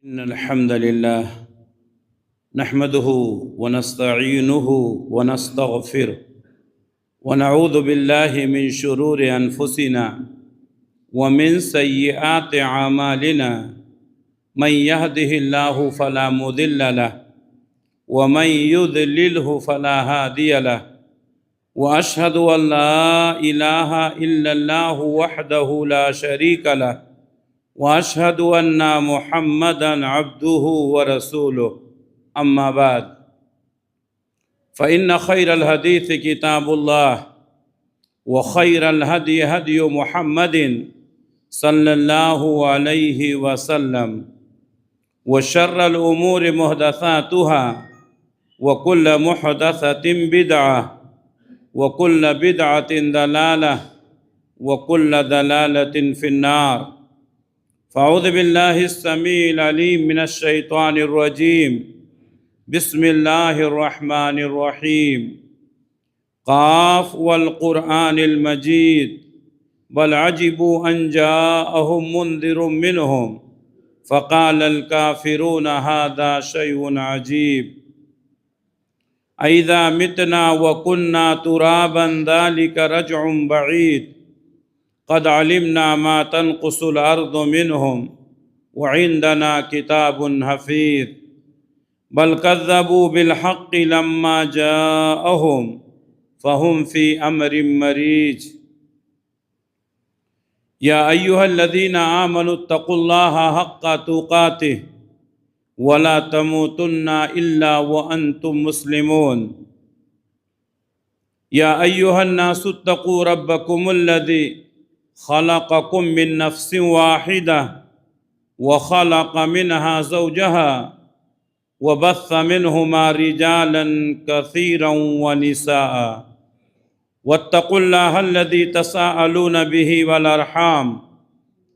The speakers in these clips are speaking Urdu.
إن الحمد لله نحمده ونستعينه ونستغفره ونعوذ بالله من شرور أنفسنا ومن سيئات أعمالنا من يهده الله فلا مضل له ومن يضلله فلا هادي له وأشهد أن لا إله إلا الله وحده لا شريك له وأشهد أن محمدًا عبده ورسوله أما بعد فإن خير الحديث كتاب الله وخير الهدي هدي محمد صلى الله عليه وسلم وشر الأمور محدثاتها وكل محدثة بدعة وكل بدعة ضلالة وكل ضلالة في النار فأعوذ بالله السميع العليم من الشيطان الرجيم بسم الله الرحمن الرحيم قاف والقرآن المجيد بل عجبوا أن جاءهم منذر منهم فقال الكافرون هذا شيء عجيب أإذا متنا وكنا ترابا ذلك رجع بعيد قد علمنا ما تنقص الأرض منهم وعندنا كتاب حفيظ بل كذبوا بالحق لما جاءهم فهم في أمر مريج يا أيها الذين آمنوا اتقوا الله حق تقاته ولا تموتن إلا وأنتم مسلمون يا أيها الناس اتقوا ربكم الذي خلقكم من نفس واحدة وخلق منها زوجها وبث منهما رجالا كثيرا ونساء واتقوا الله الذي تساءلون به والأرحام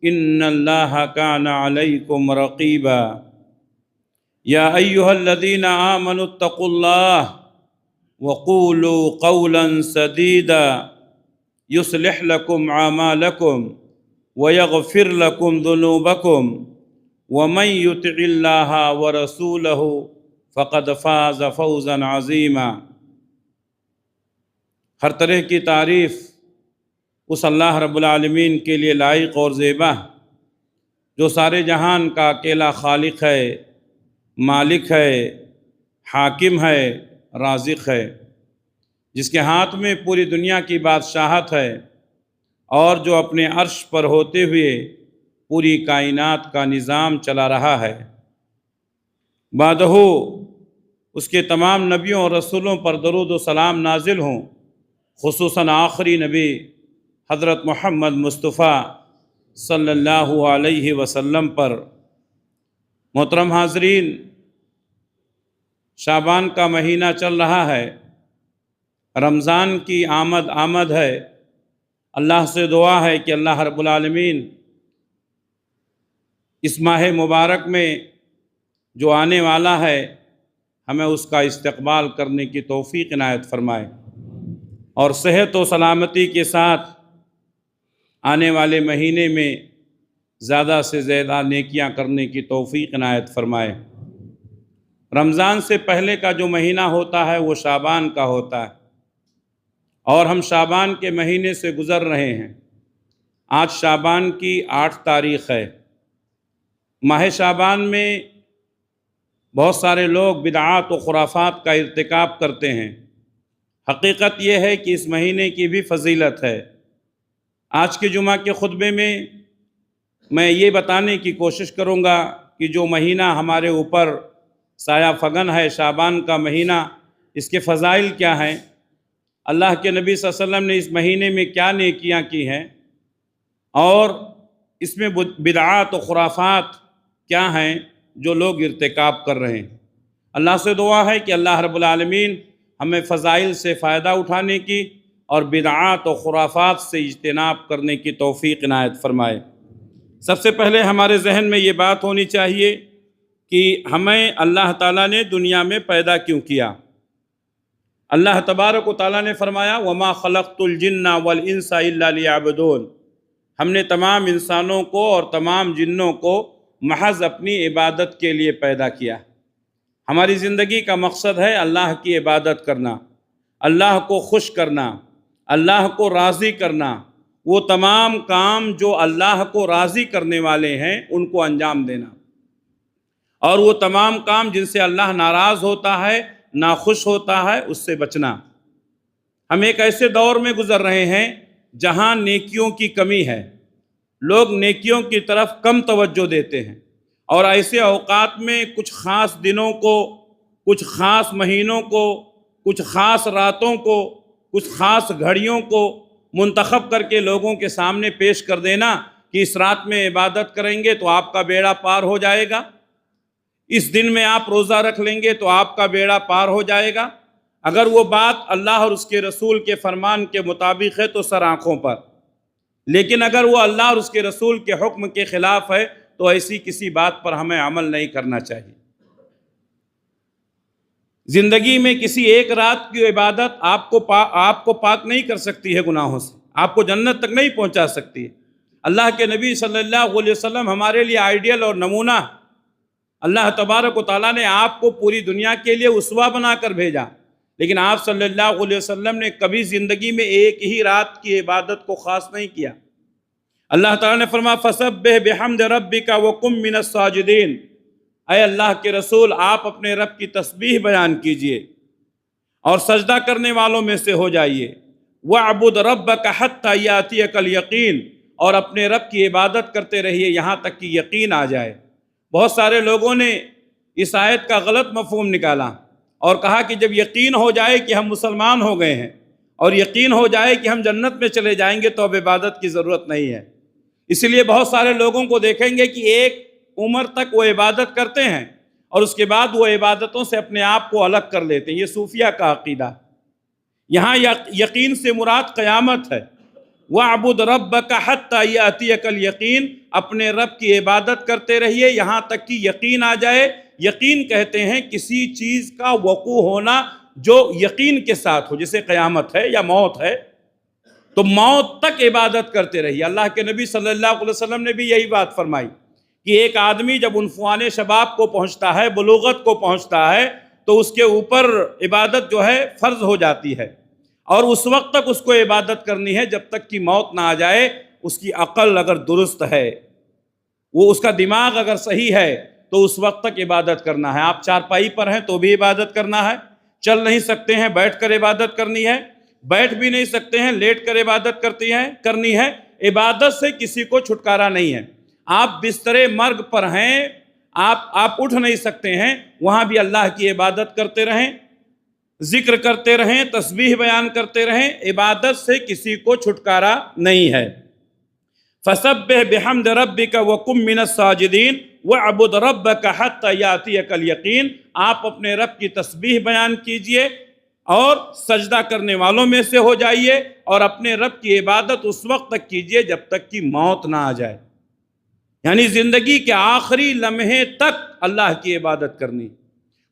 إن الله كان عليكم رقيبا يا أيها الذين آمنوا اتقوا الله وقولوا قولا سديدا يصلح لكم أعمالكم ويغفر لكم ذنوبكم ومن يطع الله ورسوله فقد فاز فوزا عظيما ہر طرح کی تعریف اس اللہ رب العالمین کے لیے لائق اور زیبا جو سارے جہان کا اکیلا خالق ہے، مالک ہے، حاکم ہے، رازق ہے، جس کے ہاتھ میں پوری دنیا کی بادشاہت ہے اور جو اپنے عرش پر ہوتے ہوئے پوری کائنات کا نظام چلا رہا ہے۔ بعدہ اس کے تمام نبیوں اور رسولوں پر درود و سلام نازل ہوں، خصوصاً آخری نبی حضرت محمد مصطفیٰ صلی اللہ علیہ وسلم پر۔ محترم حاضرین، شعبان کا مہینہ چل رہا ہے، رمضان کی آمد ہے۔ اللہ سے دعا ہے کہ اللہ رب العالمین اس ماہ مبارک میں جو آنے والا ہے ہمیں اس کا استقبال کرنے کی توفیق عنایت فرمائے اور صحت و سلامتی کے ساتھ آنے والے مہینے میں زیادہ سے زیادہ نیکیاں کرنے کی توفیق عنایت فرمائے۔ رمضان سے پہلے کا جو مہینہ ہوتا ہے وہ شعبان کا ہوتا ہے اور ہم شعبان کے مہینے سے گزر رہے ہیں۔ آج شعبان کی 8 تاریخ ہے۔ ماہ شعبان میں بہت سارے لوگ بدعات و خرافات کا ارتکاب کرتے ہیں۔ حقیقت یہ ہے کہ اس مہینے کی بھی فضیلت ہے۔ آج کے جمعہ کے خطبے میں یہ بتانے کی کوشش کروں گا کہ جو مہینہ ہمارے اوپر سایہ فگن ہے، شعبان کا مہینہ، اس کے فضائل کیا ہیں، اللہ کے نبی صلی اللہ علیہ وسلم نے اس مہینے میں کیا نیکیاں کی ہیں اور اس میں بدعات و خرافات کیا ہیں جو لوگ ارتکاب کر رہے ہیں۔ اللہ سے دعا ہے کہ اللہ رب العالمین ہمیں فضائل سے فائدہ اٹھانے کی اور بدعات و خرافات سے اجتناب کرنے کی توفیق عنایت فرمائے۔ سب سے پہلے ہمارے ذہن میں یہ بات ہونی چاہیے کہ ہمیں اللہ تعالیٰ نے دنیا میں پیدا کیوں کیا۔ اللہ تبارک و تعالیٰ نے فرمایا وَمَا خَلَقْتُ الْجِنَّ وَالْإِنسَ إِلَّا لِيَعْبُدُونَ، ہم نے تمام انسانوں کو اور تمام جنوں کو محض اپنی عبادت کے لیے پیدا کیا۔ ہماری زندگی کا مقصد ہے اللہ کی عبادت کرنا، اللہ کو خوش کرنا، اللہ کو راضی کرنا، وہ تمام کام جو اللہ کو راضی کرنے والے ہیں ان کو انجام دینا، اور وہ تمام کام جن سے اللہ ناراض ہوتا ہے، ناخوش ہوتا ہے، اس سے بچنا۔ ہم ایک ایسے دور میں گزر رہے ہیں جہاں نیکیوں کی کمی ہے، لوگ نیکیوں کی طرف کم توجہ دیتے ہیں، اور ایسے اوقات میں کچھ خاص دنوں کو، کچھ خاص مہینوں کو، کچھ خاص راتوں کو، کچھ خاص گھڑیوں کو منتخب کر کے لوگوں کے سامنے پیش کر دینا کہ اس رات میں عبادت کریں گے تو آپ کا بیڑا پار ہو جائے گا، اس دن میں آپ روزہ رکھ لیں گے تو آپ کا بیڑا پار ہو جائے گا۔ اگر وہ بات اللہ اور اس کے رسول کے فرمان کے مطابق ہے تو سر آنکھوں پر، لیکن اگر وہ اللہ اور اس کے رسول کے حکم کے خلاف ہے تو ایسی کسی بات پر ہمیں عمل نہیں کرنا چاہیے۔ زندگی میں کسی ایک رات کی عبادت آپ کو پاک نہیں کر سکتی ہے گناہوں سے، آپ کو جنت تک نہیں پہنچا سکتی ہے۔ اللہ کے نبی صلی اللہ علیہ وسلم ہمارے لیے آئیڈیل اور نمونہ، اللہ تبارک و تعالیٰ نے آپ کو پوری دنیا کے لیے اسوہ بنا کر بھیجا، لیکن آپ صلی اللہ علیہ وسلم نے کبھی زندگی میں ایک ہی رات کی عبادت کو خاص نہیں کیا۔ اللہ تعالیٰ نے فرمایا فَسَبِّحْ بِحَمْدِ رَبِّكَ وَقُمْ مِنَ السَّاجِدِينَ، اے اللہ کے رسول آپ اپنے رب کی تسبیح بیان کیجئے اور سجدہ کرنے والوں میں سے ہو جائیے۔ وَاعْبُدْ رَبَّكَ حَتَّى يَأْتِيَكَ الْيَقِينُ، اور اپنے رب کی عبادت کرتے رہیے یہاں تک کہ یقین آ جائے۔ بہت سارے لوگوں نے اس آیت کا غلط مفہوم نکالا اور کہا کہ جب یقین ہو جائے کہ ہم مسلمان ہو گئے ہیں اور یقین ہو جائے کہ ہم جنت میں چلے جائیں گے تو اب عبادت کی ضرورت نہیں ہے۔ اس لیے بہت سارے لوگوں کو دیکھیں گے کہ ایک عمر تک وہ عبادت کرتے ہیں اور اس کے بعد وہ عبادتوں سے اپنے آپ کو الگ کر لیتے ہیں۔ یہ صوفیہ کا عقیدہ۔ یہاں یقین سے مراد قیامت ہے۔ وَاعْبُدْ رَبَّكَ حَتَّى يَأْتِيَكَ الْيَقِينُ، اپنے رب کی عبادت کرتے رہیے یہاں تک کہ یقین آ جائے۔ یقین کہتے ہیں کسی چیز کا وقوع ہونا جو یقین کے ساتھ ہو، جیسے قیامت ہے یا موت ہے، تو موت تک عبادت کرتے رہیے۔ اللہ کے نبی صلی اللہ علیہ وسلم نے بھی یہی بات فرمائی کہ ایک آدمی جب عنفوان شباب کو پہنچتا ہے، بلوغت کو پہنچتا ہے، تو اس کے اوپر عبادت جو ہے فرض ہو جاتی ہے، اور اس وقت تک اس کو عبادت کرنی ہے جب تک کہ موت نہ آ جائے۔ اس کی عقل اگر درست ہے، وہ اس کا دماغ اگر صحیح ہے تو اس وقت تک عبادت کرنا ہے۔ آپ چارپائی پر ہیں تو بھی عبادت کرنا ہے، چل نہیں سکتے ہیں بیٹھ کر عبادت کرنی ہے، بیٹھ بھی نہیں سکتے ہیں لیٹ کر عبادت کرنی ہے۔ عبادت سے کسی کو چھٹکارا نہیں ہے۔ آپ بستر مرگ پر ہیں، آپ اٹھ نہیں سکتے ہیں، وہاں بھی اللہ کی عبادت کرتے رہیں، ذکر کرتے رہیں، تسبیح بیان کرتے رہیں۔ عبادت سے کسی کو چھٹکارا نہیں ہے۔ فَسَبِّحْ بِحَمْدِ رَبِّكَ وَقُمْ مِنَ السَّاجِدِينَ وَاعْبُدْ رَبَّكَ حَتَّى يَأْتِيَكَ الْيَقِينُ، آپ اپنے رب کی تسبیح بیان کیجئے اور سجدہ کرنے والوں میں سے ہو جائیے، اور اپنے رب کی عبادت اس وقت تک کیجئے جب تک کہ موت نہ آ جائے، یعنی زندگی کے آخری لمحے تک اللہ کی عبادت کرنی۔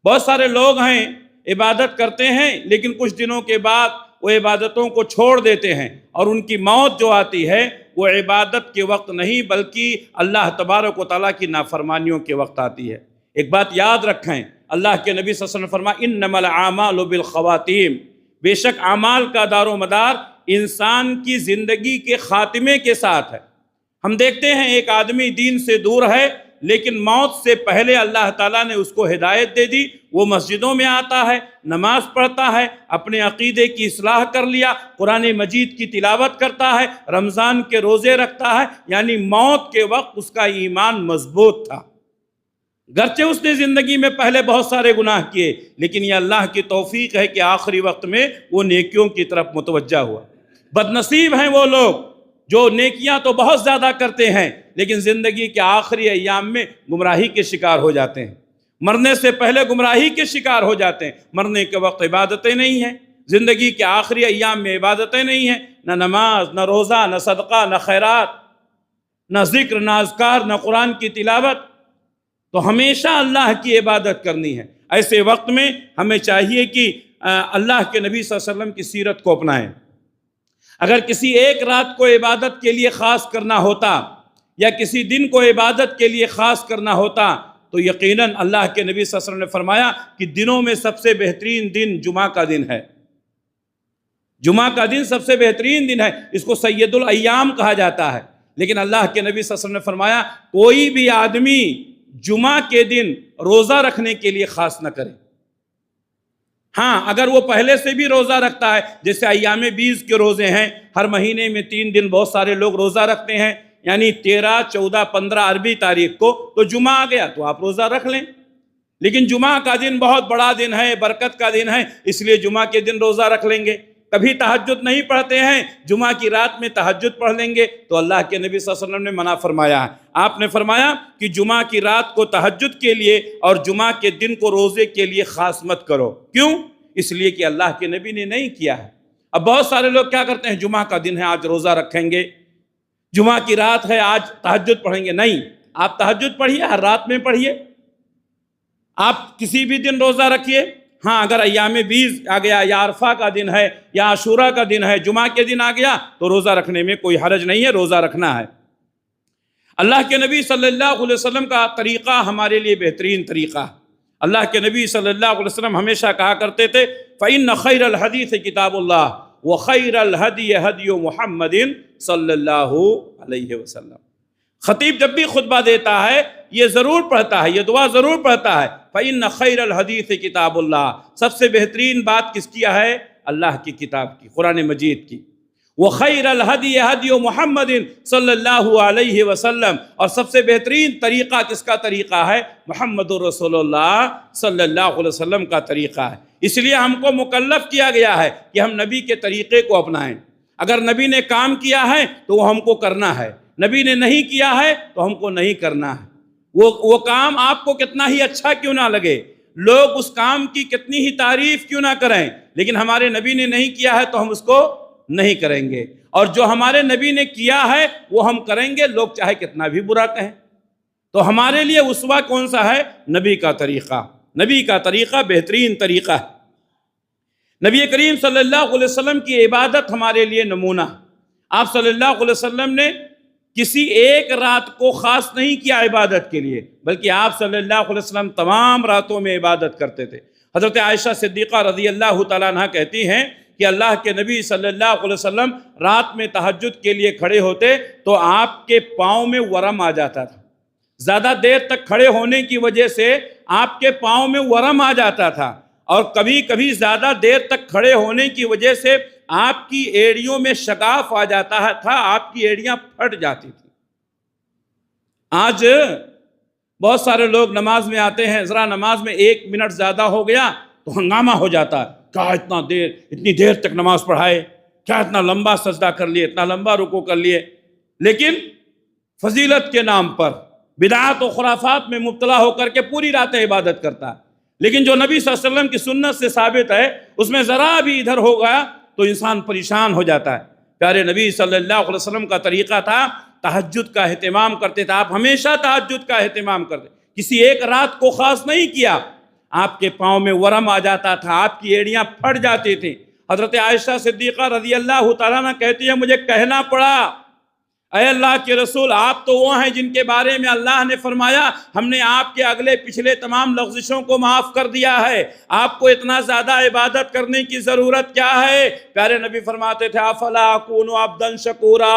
بہت سارے لوگ ہیں عبادت کرتے ہیں لیکن کچھ دنوں کے بعد وہ عبادتوں کو چھوڑ دیتے ہیں، اور ان کی موت جو آتی ہے وہ عبادت کے وقت نہیں بلکہ اللہ تبارک و تعالیٰ کی نافرمانیوں کے وقت آتی ہے۔ ایک بات یاد رکھیں، اللہ کے نبی صلی اللہ علیہ وسلم فرمایا انما الاعمال بالخواتیم، بے شک اعمال کا دار و مدار انسان کی زندگی کے خاتمے کے ساتھ ہے۔ ہم دیکھتے ہیں ایک آدمی دین سے دور ہے لیکن موت سے پہلے اللہ تعالیٰ نے اس کو ہدایت دے دی، وہ مسجدوں میں آتا ہے، نماز پڑھتا ہے، اپنے عقیدے کی اصلاح کر لیا، قرآن مجید کی تلاوت کرتا ہے، رمضان کے روزے رکھتا ہے، یعنی موت کے وقت اس کا ایمان مضبوط تھا۔ گرچہ اس نے زندگی میں پہلے بہت سارے گناہ کیے، لیکن یہ اللہ کی توفیق ہے کہ آخری وقت میں وہ نیکیوں کی طرف متوجہ ہوا۔ بدنصیب ہیں وہ لوگ جو نیکیاں تو بہت زیادہ کرتے ہیں لیکن زندگی کے آخری ایام میں گمراہی کے شکار ہو جاتے ہیں، مرنے سے پہلے گمراہی کے شکار ہو جاتے ہیں، مرنے کے وقت عبادتیں نہیں ہیں، زندگی کے آخری ایام میں عبادتیں نہیں ہیں، نہ نماز، نہ روزہ، نہ صدقہ، نہ خیرات، نہ ذکر، نہ اذکار، نہ قرآن کی تلاوت۔ تو ہمیشہ اللہ کی عبادت کرنی ہے۔ ایسے وقت میں ہمیں چاہیے کہ اللہ کے نبی صلی اللہ علیہ وسلم کی سیرت کو اپنائیں۔ اگر کسی ایک رات کو عبادت کے لیے خاص کرنا ہوتا یا کسی دن کو عبادت کے لیے خاص کرنا ہوتا تو یقیناً اللہ کے نبی صلی اللہ علیہ وسلم نے فرمایا کہ دنوں میں سب سے بہترین دن جمعہ کا دن ہے۔ جمعہ کا دن سب سے بہترین دن ہے، اس کو سید الایام کہا جاتا ہے۔ لیکن اللہ کے نبی صلی اللہ علیہ وسلم نے فرمایا کوئی بھی آدمی جمعہ کے دن روزہ رکھنے کے لیے خاص نہ کرے۔ ہاں، اگر وہ پہلے سے بھی روزہ رکھتا ہے، جیسے ایام بیس کے روزے ہیں، ہر مہینے میں 3 دن بہت سارے لوگ روزہ رکھتے ہیں، یعنی 13، 14، 15 عربی تاریخ کو تو جمعہ آ گیا تو آپ روزہ رکھ لیں۔ لیکن جمعہ کا دن بہت بڑا دن ہے، برکت کا دن ہے، اس لیے جمعہ کے دن روزہ رکھ لیں گے۔ کبھی تہجد نہیں پڑھتے ہیں، جمعہ کی رات میں تہجد پڑھ لیں گے تو اللہ کے نبی صلی اللہ علیہ وسلم نے منع فرمایا ہے۔ آپ نے فرمایا کہ جمعہ کی رات کو تہجد کے لیے اور جمعہ کے دن کو روزے کے لیے خاص مت کرو۔ کیوں؟ اس لیے کہ اللہ کے نبی نے نہیں کیا ہے۔ اب بہت سارے لوگ کیا کرتے ہیں، جمعہ کا دن ہے آج روزہ رکھیں گے، جمعہ کی رات ہے آج تہجد پڑھیں گے۔ نہیں، آپ تہجد پڑھیے، ہر رات میں پڑھیے، آپ کسی بھی دن روزہ رکھیے۔ ہاں، اگر ایام بیس آ گیا یا عرفہ کا دن ہے یا عاشورہ کا دن ہے، جمعہ کے دن آ گیا تو روزہ رکھنے میں کوئی حرج نہیں ہے، روزہ رکھنا ہے۔ اللہ کے نبی صلی اللہ علیہ وسلم کا طریقہ ہمارے لیے بہترین طریقہ ہے۔ اللہ کے نبی صلی اللہ علیہ وسلم ہمیشہ کہا کرتے تھے فَإِنَّ خَيْرَ الْحَدِيثِ كِتَابُ اللَّهِ وَخَيْرَ الْهَدْيِ هَدْيُ مُحَمَّدٍ صلی اللہ علیہ وسلم۔ خطیب جب بھی خطبہ دیتا ہے یہ ضرور پڑھتا ہے، یہ دعا ضرور پڑھتا ہے فَإِنَّ خَيْرَ الْحَدِيثِ كِتَابُ اللَّهِ، سب سے بہترین بات کس کی ہے؟ اللہ کی کتاب کی، قرآن مجید کی۔ وَخَيْرَ الْهَدْيِ هَدْيُ مُحَمَّدٍ صلی اللہ علیہ وسلم، اور سب سے بہترین طریقہ کس کا طریقہ ہے؟ محمد رسول اللہ صلی اللہ علیہ وسلم کا طریقہ ہے۔ اس لیے ہم کو مکلف کیا گیا ہے کہ ہم نبی کے طریقے کو اپنائیں۔ اگر نبی نے کام کیا ہے تو وہ ہم کو کرنا ہے، نبی نے نہیں کیا ہے تو ہم کو نہیں کرنا ہے۔ وہ کام آپ کو کتنا ہی اچھا کیوں نہ لگے، لوگ اس کام کی کتنی ہی تعریف کیوں نہ کریں، لیکن ہمارے نبی نے نہیں کیا ہے تو ہم اس کو نہیں کریں گے، اور جو ہمارے نبی نے کیا ہے وہ ہم کریں گے، لوگ چاہے کتنا بھی برا کہیں۔ تو ہمارے لیے اسوہ کون سا ہے؟ نبی کا طریقہ۔ نبی کا طریقہ بہترین طریقہ ہے۔ نبی کریم صلی اللہ علیہ وسلم کی عبادت ہمارے لیے نمونہ۔ آپ صلی اللہ علیہ وسلم نے کسی ایک رات کو خاص نہیں کیا عبادت کے لیے، بلکہ آپ صلی اللہ علیہ وسلم تمام راتوں میں عبادت کرتے تھے۔ حضرت عائشہ صدیقہ رضی اللہ تعالیٰ عنہ کہتی ہیں کہ اللہ کے نبی صلی اللہ علیہ وسلم رات میں تہجد کے لیے کھڑے ہوتے تو آپ کے پاؤں میں ورم آ جاتا تھا۔ زیادہ دیر تک کھڑے ہونے کی وجہ سے آپ کے پاؤں میں ورم آ جاتا تھا، اور کبھی کبھی زیادہ دیر تک کھڑے ہونے کی وجہ سے آپ کی ایڑیوں میں شگاف آ جاتا تھا، آپ کی ایڑیاں پھٹ جاتی تھی۔ آج بہت سارے لوگ نماز میں آتے ہیں، ذرا نماز میں 1 منٹ زیادہ ہو گیا تو ہنگامہ ہو جاتا ہے، کیا اتنی دیر تک نماز پڑھائے، کیا اتنا لمبا سجدہ کر لیے، اتنا لمبا رکوع کر لیے۔ لیکن فضیلت کے نام پر بدعات و خرافات میں مبتلا ہو کر کے پوری راتیں عبادت کرتا ہے، لیکن جو نبی صلی اللہ علیہ وسلم کی سنت سے ثابت ہے اس میں ذرا بھی ادھر ہو گیا تو انسان پریشان ہو جاتا ہے۔ پیارے نبی صلی اللہ علیہ وسلم کا طریقہ تھا تہجد کا اہتمام کرتے تھے، آپ ہمیشہ تہجد کا اہتمام کرتے، کسی ایک رات کو خاص نہیں کیا۔ آپ کے پاؤں میں ورم آ جاتا تھا، آپ کی ایڑیاں پھٹ جاتی تھیں۔ حضرت عائشہ صدیقہ رضی اللہ تعالیٰ عنہ کہتی ہے مجھے کہنا پڑا اے اللہ کے رسول، آپ تو وہ ہیں جن کے بارے میں اللہ نے فرمایا ہم نے آپ کے اگلے پچھلے تمام لغزشوں کو معاف کر دیا ہے، آپ کو اتنا زیادہ عبادت کرنے کی ضرورت کیا ہے؟ پیارے نبی فرماتے تھے افلا اکون عبدا شکورا،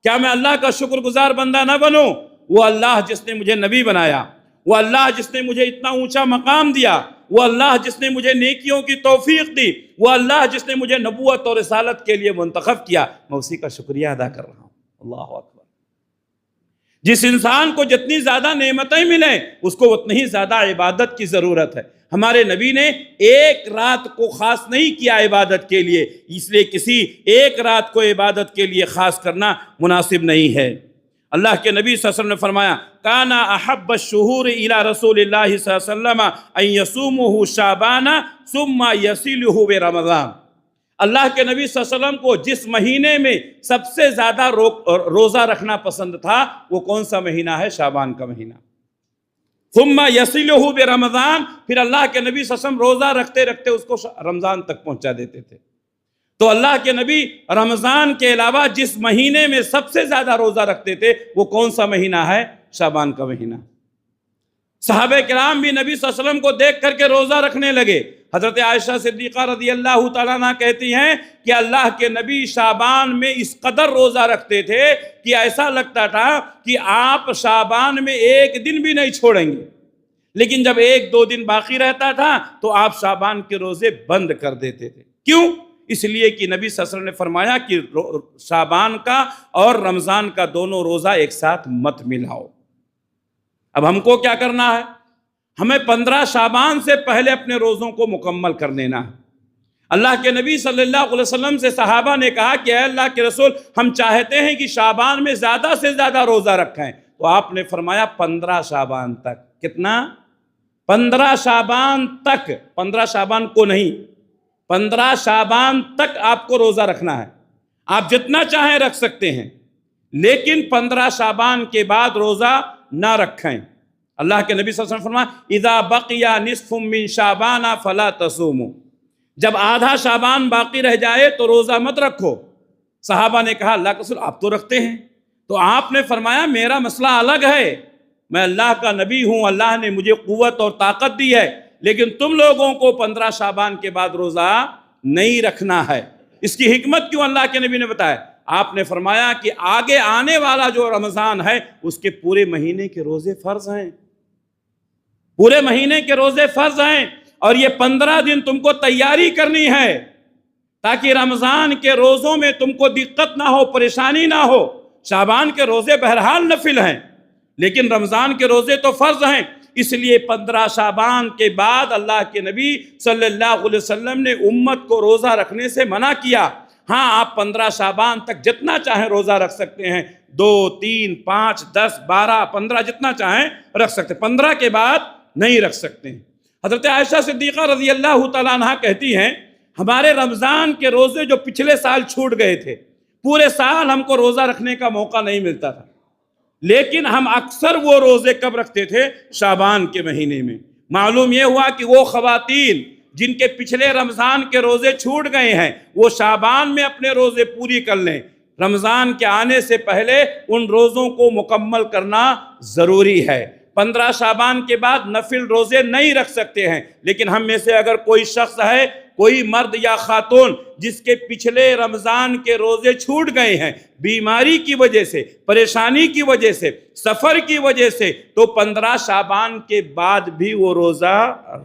کیا میں اللہ کا شکر گزار بندہ نہ بنوں؟ وہ اللہ جس نے مجھے نبی بنایا، وہ اللہ جس نے مجھے اتنا اونچا مقام دیا، وہ اللہ جس نے مجھے نیکیوں کی توفیق دی، وہ اللہ جس نے مجھے نبوت اور رسالت کے لیے منتخب کیا، میں اسی کا شکریہ ادا کر رہا ہوں۔ اللہ اکبر۔ جس انسان کو جتنی زیادہ نعمتیں ملیں اس کو اتنی ہی زیادہ عبادت کی ضرورت ہے۔ ہمارے نبی نے ایک رات کو خاص نہیں کیا عبادت کے لیے، اس لیے کسی ایک رات کو عبادت کے لیے خاص کرنا مناسب نہیں ہے۔ اللہ کے نبی صلی اللہ علیہ وسلم نے فرمایا کان احب الشہور الی رسول اللہ صلی اللہ علیہ وسلم ان یصومہ شعبان ثم یصلہ برمضان۔ اللہ کے نبی صلی اللہ علیہ وسلم کو جس مہینے میں سب سے زیادہ روزہ رکھنا پسند تھا وہ کون سا مہینہ ہے؟ شعبان کا مہینہ۔ ثم یصلہ برمضان، پھر اللہ کے نبی صلی اللہ علیہ وسلم روزہ رکھتے رکھتے اس کو رمضان تک پہنچا دیتے تھے۔ تو اللہ کے نبی رمضان کے علاوہ جس مہینے میں سب سے زیادہ روزہ رکھتے تھے وہ کون سا مہینہ ہے؟ شعبان کا مہینہ۔ صحابہ کرام بھی نبی صلی اللہ علیہ وسلم کو دیکھ کر کے روزہ رکھنے لگے۔ حضرت عائشہ صدیقہ رضی اللہ تعالیٰ عنہ کہتی ہیں کہ اللہ کے نبی شعبان میں اس قدر روزہ رکھتے تھے کہ ایسا لگتا تھا کہ آپ شعبان میں ایک دن بھی نہیں چھوڑیں گے، لیکن جب ایک دو دن باقی رہتا تھا تو آپ شعبان کے روزے بند کر دیتے تھے۔ کیوں؟ اس لیے کہ نبی صلی اللہ علیہ وسلم نے فرمایا کہ شعبان کا اور رمضان کا دونوں روزہ ایک ساتھ مت ملاؤ۔ اب ہم کو کیا کرنا ہے؟ ہمیں 15 شعبان سے پہلے اپنے روزوں کو مکمل کر لینا ہے۔ اللہ کے نبی صلی اللہ علیہ وسلم سے صحابہ نے کہا کہ اے اللہ کے رسول، ہم چاہتے ہیں کہ شعبان میں زیادہ سے زیادہ روزہ رکھیں، تو آپ نے فرمایا 15 شعبان تک۔ کتنا؟ 15 شعبان تک، 15 شعبان کو نہیں، 15 شعبان تک آپ کو روزہ رکھنا ہے۔ آپ جتنا چاہیں رکھ سکتے ہیں، لیکن 15 شعبان کے بعد روزہ نہ رکھیں۔ اللہ کے نبی صلی اللہ علیہ وسلم فرمایا اذا بقی نصف من شعبان فلا تصوموا، جب آدھا شعبان باقی رہ جائے تو روزہ مت رکھو۔ صحابہ نے کہا اللہ کے رسول آپ تو رکھتے ہیں، تو آپ نے فرمایا میرا مسئلہ الگ ہے، میں اللہ کا نبی ہوں، اللہ نے مجھے قوت اور طاقت دی ہے، لیکن تم لوگوں کو 15 شعبان کے بعد روزہ نہیں رکھنا ہے۔ اس کی حکمت کیوں اللہ کے نبی نے بتایا؟ آپ نے فرمایا کہ آگے آنے والا جو رمضان ہے اس کے پورے مہینے کے روزے فرض ہیں، پورے مہینے کے روزے فرض ہیں، اور یہ 15 دن تم کو تیاری کرنی ہے تاکہ رمضان کے روزوں میں تم کو دقت نہ ہو، پریشانی نہ ہو۔ شعبان کے روزے بہرحال نفل ہیں، لیکن رمضان کے روزے تو فرض ہیں، اس لیے 15 شعبان کے بعد اللہ کے نبی صلی اللہ علیہ وسلم نے امت کو روزہ رکھنے سے منع کیا۔ ہاں آپ 15 شعبان تک جتنا چاہیں روزہ رکھ سکتے ہیں، 2 3 5 10 12 15 جتنا چاہیں رکھ سکتے ہیں، 15 کے بعد نہیں رکھ سکتے ہیں۔ حضرت عائشہ صدیقہ رضی اللہ تعالیٰ عنہ کہتی ہیں ہمارے رمضان کے روزے جو پچھلے سال چھوٹ گئے تھے، پورے سال ہم کو روزہ رکھنے کا موقع نہیں ملتا تھا، لیکن ہم اکثر وہ روزے کب رکھتے تھے؟ شعبان کے مہینے میں۔ معلوم یہ ہوا کہ وہ خواتین جن کے پچھلے رمضان کے روزے چھوٹ گئے ہیں وہ شعبان میں اپنے روزے پوری کر لیں، رمضان کے آنے سے پہلے ان روزوں کو مکمل کرنا ضروری ہے۔ 15 شعبان کے بعد نفل روزے نہیں رکھ سکتے ہیں، لیکن ہم میں سے اگر کوئی شخص ہے، کوئی مرد یا خاتون جس کے پچھلے رمضان کے روزے چھوٹ گئے ہیں بیماری کی وجہ سے، پریشانی کی وجہ سے، سفر کی وجہ سے، تو 15 شعبان کے بعد بھی وہ روزہ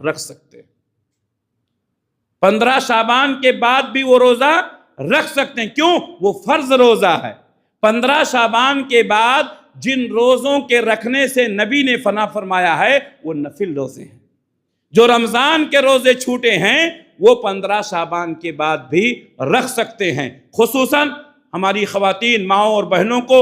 رکھ سکتے ہیں۔ 15 شعبان کے بعد بھی وہ روزہ رکھ سکتے ہیں، کیوں؟ وہ فرض روزہ ہے۔ 15 شعبان کے بعد جن روزوں کے رکھنے سے نبی نے فنا فرمایا ہے وہ نفل روزے ہیں۔ جو رمضان کے روزے چھوٹے ہیں وہ 15 شعبان کے بعد بھی رکھ سکتے ہیں۔ خصوصاً ہماری خواتین ماؤں اور بہنوں کو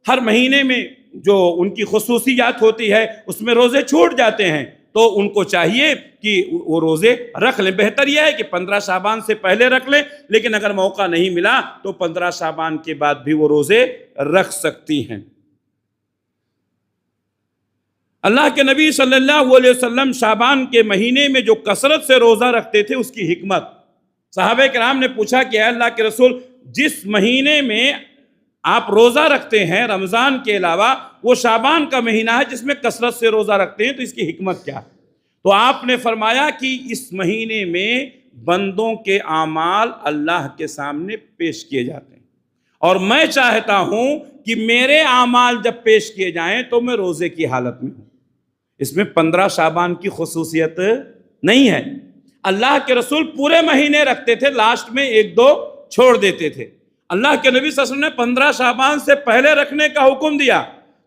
ہر مہینے میں جو ان کی خصوصیات ہوتی ہے اس میں روزے چھوٹ جاتے ہیں، تو ان کو چاہیے کہ وہ روزے رکھ لیں۔ بہتر یہ ہے کہ 15 شعبان سے پہلے رکھ لیں، لیکن اگر موقع نہیں ملا تو 15 شعبان کے بعد بھی وہ روزے رکھ سکتی ہیں۔ اللہ کے نبی صلی اللہ علیہ وسلم شعبان کے مہینے میں جو کثرت سے روزہ رکھتے تھے اس کی حکمت، صحابہ کرام نے پوچھا کہ اے اللہ کے رسول، جس مہینے میں آپ روزہ رکھتے ہیں رمضان کے علاوہ، وہ شعبان کا مہینہ ہے جس میں کثرت سے روزہ رکھتے ہیں، تو اس کی حکمت کیا ہے؟ تو آپ نے فرمایا کہ اس مہینے میں بندوں کے اعمال اللہ کے سامنے پیش کیے جاتے ہیں، اور میں چاہتا ہوں کہ میرے اعمال جب پیش کیے جائیں تو میں روزے کی حالت میں ہوں۔ اس میں 15 شعبان کی خصوصیت نہیں ہے۔ اللہ کے رسول پورے مہینے رکھتے تھے، لاسٹ میں 1-2 چھوڑ دیتے تھے۔ اللہ کے نبی صلی اللہ علیہ وسلم نے 15 شعبان سے پہلے رکھنے کا حکم دیا،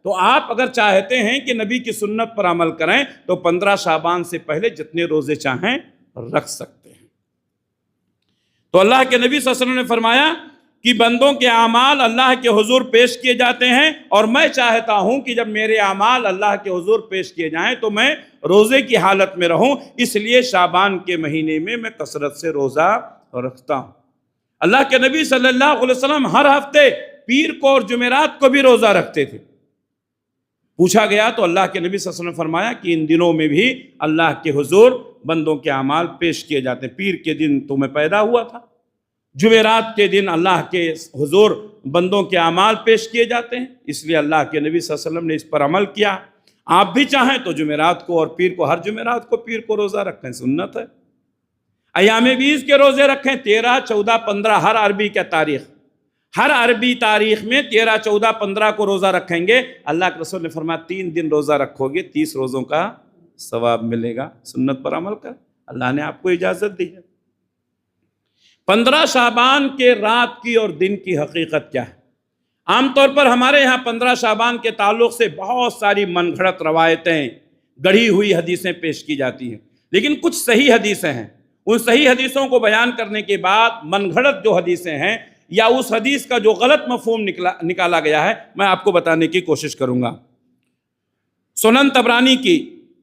تو آپ اگر چاہتے ہیں کہ نبی کی سنت پر عمل کریں تو 15 شعبان سے پہلے جتنے روزے چاہیں رکھ سکتے ہیں۔ تو اللہ کے نبی صلی اللہ علیہ وسلم نے فرمایا کہ بندوں کے اعمال اللہ کے حضور پیش کیے جاتے ہیں، اور میں چاہتا ہوں کہ جب میرے اعمال اللہ کے حضور پیش کیے جائیں تو میں روزے کی حالت میں رہوں، اس لیے شعبان کے مہینے میں کثرت سے روزہ رکھتا ہوں۔ اللہ کے نبی صلی اللہ علیہ وسلم ہر ہفتے پیر کو اور جمعرات کو بھی روزہ رکھتے تھے۔ پوچھا گیا تو اللہ کے نبی صلی اللہ علیہ وسلم نے فرمایا کہ ان دنوں میں بھی اللہ کے حضور بندوں کے اعمال پیش کیے جاتے ہیں۔ پیر کے دن تمہیں پیدا ہوا تھا، جمعرات کے دن اللہ کے حضور بندوں کے اعمال پیش کیے جاتے ہیں، اس لیے اللہ کے نبی صلی اللہ علیہ وسلم نے اس پر عمل کیا۔ آپ بھی چاہیں تو جمعرات کو اور پیر کو، ہر جمعرات کو پیر کو روزہ رکھیں، سنت ہے۔ ایام بیس کے روزے رکھیں، 13، 14، 15 ہر عربی کا تاریخ، ہر عربی تاریخ میں 13، 14، 15 کو روزہ رکھیں گے۔ اللہ کے رسول نے فرمایا 3 دن روزہ رکھو گے 30 روزوں کا ثواب ملے گا۔ سنت پر عمل کر، اللہ نے آپ کو اجازت دی ہے۔ 15 شعبان کے رات کی اور دن کی حقیقت کیا ہے؟ عام طور پر ہمارے یہاں 15 شعبان کے تعلق سے بہت ساری من گھڑت روایتیں، گڑھی ہوئی حدیثیں پیش کی جاتی ہیں، لیکن کچھ صحیح حدیثیں ہیں۔ ان صحیح حدیثوں کو بیان کرنے کے بعد من گھڑت جو حدیثیں ہیں یا اس حدیث کا جو غلط مفہوم نکالا گیا ہے، میں آپ کو بتانے کی کوشش کروں گا۔ سنن طبرانی کی،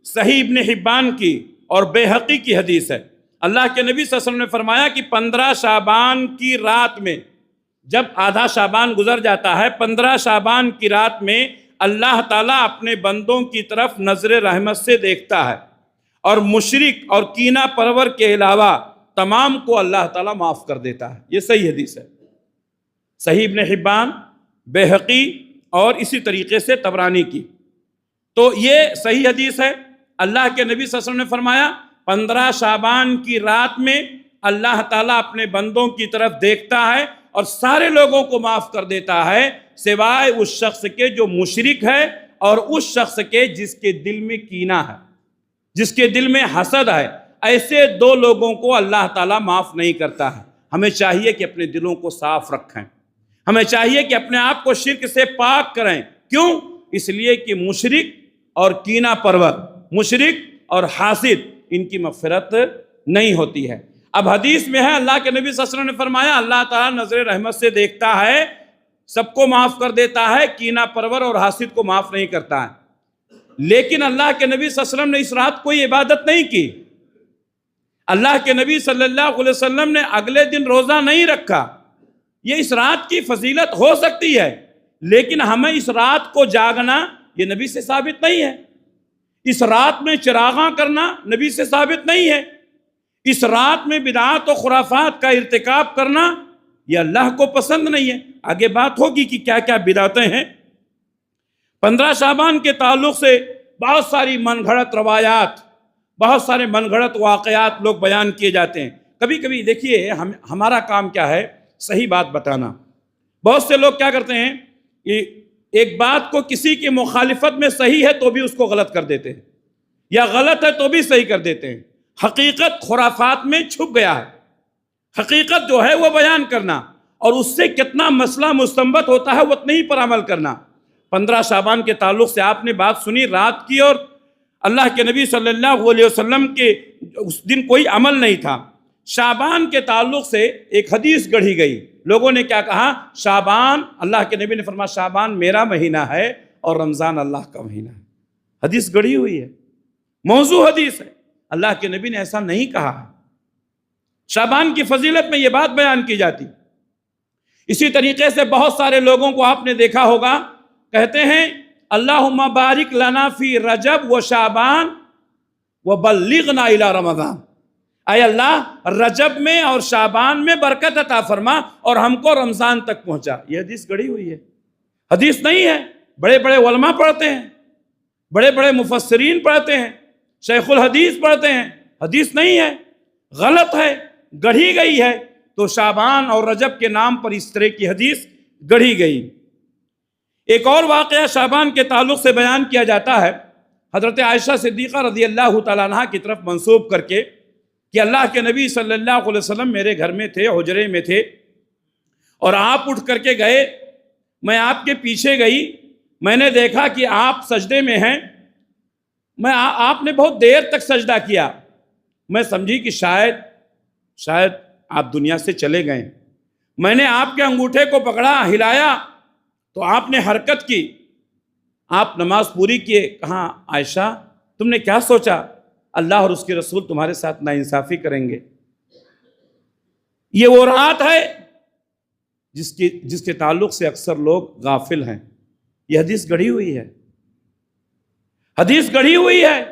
صحیح ابن حبان کی اور بیہقی کی حدیث ہے۔ اللہ کے نبی صلی اللہ علیہ وسلم نے فرمایا کہ 15 شعبان کی رات میں، جب آدھا شعبان گزر جاتا ہے، 15 شعبان کی رات میں اللہ تعالیٰ اپنے بندوں کی طرف نظر رحمت سے دیکھتا ہے، اور مشرک اور کینہ پرور کے علاوہ تمام کو اللہ تعالیٰ معاف کر دیتا ہے۔ یہ صحیح حدیث ہے، صحیح ابن حبان، بیہقی اور اسی طریقے سے طبرانی کی۔ تو یہ صحیح حدیث ہے۔ اللہ کے نبی صلی اللہ علیہ وسلم نے فرمایا 15 شعبان کی رات میں اللہ تعالیٰ اپنے بندوں کی طرف دیکھتا ہے اور سارے لوگوں کو معاف کر دیتا ہے، سوائے اس شخص کے جو مشرک ہے اور اس شخص کے جس کے دل میں کینہ ہے، جس کے دل میں حسد ہے۔ ایسے 2 لوگوں کو اللہ تعالیٰ معاف نہیں کرتا ہے۔ ہمیں چاہیے کہ اپنے دلوں کو صاف رکھیں، ہمیں چاہیے کہ اپنے آپ کو شرک سے پاک کریں۔ کیوں؟ اس لیے کہ مشرک اور کینہ پرور، مشرک اور حاسد، ان کی مغفرت نہیں ہوتی ہے۔ اب حدیث میں ہے، اللہ کے نبی صلی اللہ علیہ وسلم نے فرمایا اللہ تعالیٰ نظر رحمت سے دیکھتا ہے، سب کو معاف کر دیتا ہے، کینہ پرور اور حاسد کو معاف نہیں کرتا ہے۔ لیکن اللہ کے نبی صلی اللہ علیہ وسلم نے اس رات کوئی عبادت نہیں کی۔ اللہ کے نبی صلی اللہ علیہ وسلم نے اگلے دن روزہ نہیں رکھا۔ یہ اس رات کی فضیلت ہو سکتی ہے، لیکن ہمیں اس رات کو جاگنا یہ نبی سے ثابت نہیں ہے۔ اس رات میں چراغاں کرنا نبی سے ثابت نہیں ہے۔ اس رات میں بدعات و خرافات کا ارتکاب کرنا یہ اللہ کو پسند نہیں ہے۔ آگے بات ہوگی کہ کیا کیا بدعتیں ہیں۔ 15 شعبان کے تعلق سے بہت ساری من گھڑت روایات، بہت سارے من گھڑت واقعات لوگ بیان کیے جاتے ہیں۔ کبھی کبھی دیکھیے ہمارا کام کیا ہے؟ صحیح بات بتانا۔ بہت سے لوگ کیا کرتے ہیں کہ ایک بات کو کسی کی مخالفت میں صحیح ہے تو بھی اس کو غلط کر دیتے ہیں، یا غلط ہے تو بھی صحیح کر دیتے ہیں۔ حقیقت خرافات میں چھپ گیا ہے۔ حقیقت جو ہے وہ بیان کرنا، اور اس سے کتنا مسئلہ مستنبت ہوتا ہے وہ اتنی پر عمل کرنا۔ 15 شعبان کے تعلق سے آپ نے بات سنی رات کی، اور اللہ کے نبی صلی اللہ علیہ وسلم کے اس دن کوئی عمل نہیں تھا۔ شعبان کے تعلق سے ایک حدیث گڑھی گئی۔ لوگوں نے کیا کہا؟ شعبان، اللہ کے نبی نے فرمایا شعبان میرا مہینہ ہے اور رمضان اللہ کا مہینہ ہے۔ حدیث گڑھی ہوئی ہے، موضوع حدیث ہے۔ اللہ کے نبی نے ایسا نہیں کہا ہے۔ شعبان کی فضیلت میں یہ بات بیان کی جاتی۔ اسی طریقے سے بہت سارے لوگوں کو آپ نے دیکھا ہوگا، کہتے ہیں اللہم بارک لنا فی رجب و شعبان و بلغنا الی رمضان۔ اے اللہ رجب میں اور شعبان میں برکت عطا فرما اور ہم کو رمضان تک پہنچا۔ یہ حدیث گڑھی ہوئی ہے، حدیث نہیں ہے۔ بڑے بڑے علماء پڑھتے ہیں، بڑے بڑے مفسرین پڑھتے ہیں، شیخ الحدیث پڑھتے ہیں، حدیث نہیں ہے، غلط ہے، گڑھی گئی ہے۔ تو شعبان اور رجب کے نام پر اس طرح کی حدیث گڑھی گئی۔ ایک اور واقعہ شعبان کے تعلق سے بیان کیا جاتا ہے، حضرت عائشہ صدیقہ رضی اللہ تعالیٰ عنہ کی طرف منسوب کر کے، کہ اللہ کے نبی صلی اللہ علیہ وسلم میرے گھر میں تھے، حجرے میں تھے، اور آپ اٹھ کر کے گئے، میں آپ کے پیچھے گئی، میں نے دیکھا کہ آپ سجدے میں ہیں، آپ نے بہت دیر تک سجدہ کیا، میں سمجھی کہ شاید آپ دنیا سے چلے گئے۔ میں نے آپ کے انگوٹھے کو پکڑا، ہلایا تو آپ نے حرکت کی، آپ نماز پوری کیے۔ کہا عائشہ تم نے کیا سوچا؟ اللہ اور اس کے رسول تمہارے ساتھ ناانصافی کریں گے۔ یہ وہ رات ہے جس کے تعلق سے اکثر لوگ غافل ہیں۔ یہ حدیث گڑھی ہوئی ہے، حدیث گڑھی ہوئی ہے۔